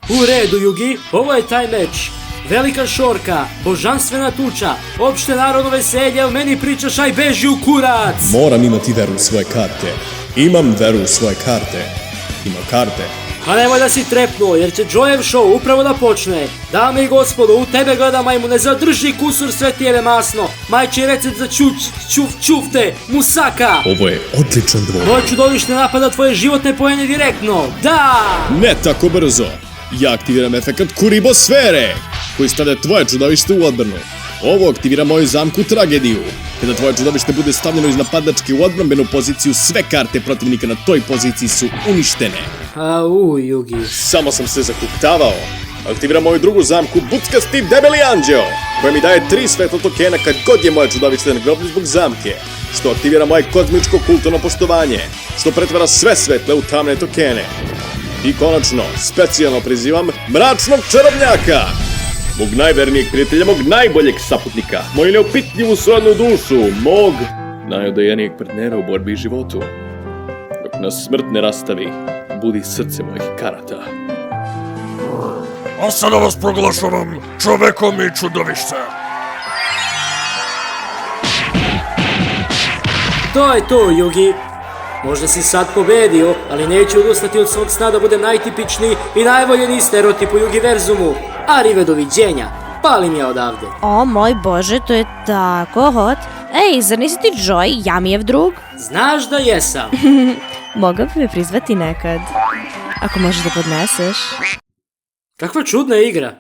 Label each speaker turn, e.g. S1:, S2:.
S1: U redu, Yugi, ovo je taj meč. Velika šorka, božanstvena tuča, opšte narodno veselje, o meni pričaš, aj beži u kurac!
S2: Moram imati veru u svoje karte. Imam veru u svoje karte. Imam karte.
S1: Pa nemoj da si trepnuo, jer će Joev show upravo da počne. Dame i gospodo, u tebe gleda majmune, zadrži kusur svetijeve masno. Majči recept za čufte, musaka.
S2: Ovo je odličan dvor.
S1: Moje čudovište napada tvoje životne pojene direktno. Da!
S2: Ne tako brzo. Ja aktiviram efekat Kuribosfere, koji stavlja tvoje čudovište u odbranu. Ovo aktivira moju zamku Tragediju. Kada tvoje čudovište bude stavljeno iz napadačke u odbrambenu poziciju, sve karte protivnika na toj poziciji su uništene.
S1: Au, Yugi.
S2: Samo sam se zakuktavao. Aktiviram moju drugu zamku Buckasti Debeli Anđeo, koja mi daje 3 svetlo tokena kad god je moje čudovište na groblju zbog zamke, što aktivira moje kozmičko kulturno poštovanje, što pretvara sve svetle u tamne tokene. I konačno, specijalno prizivam Mračnog čarobnjaka, mog najvernijeg prijatelja, mog najboljeg saputnika, moju neopitljivu srodnu dušu, mog najodajenijeg partnera u borbi i životu. Dok nas smrt ne rastavi, budi srce mojih karata.
S3: A sada vas proglašavam čovekom i čudovištem.
S1: To je to, Yugi. Možda si sad pobedio, ali neću odustati od svog sna da budem najtipičniji i najvoljeniji stereotip u Yugiverzumu. Arrive, doviđenja. Palim ja odavde.
S4: O moj bože, to je tako hot. Ej, zar nisi ti Joy, Jamijev drug?
S1: Znaš da jesam.
S4: Mogao bi me prizvati nekad. Ako možeš da podneseš.
S1: Kakva čudna igra.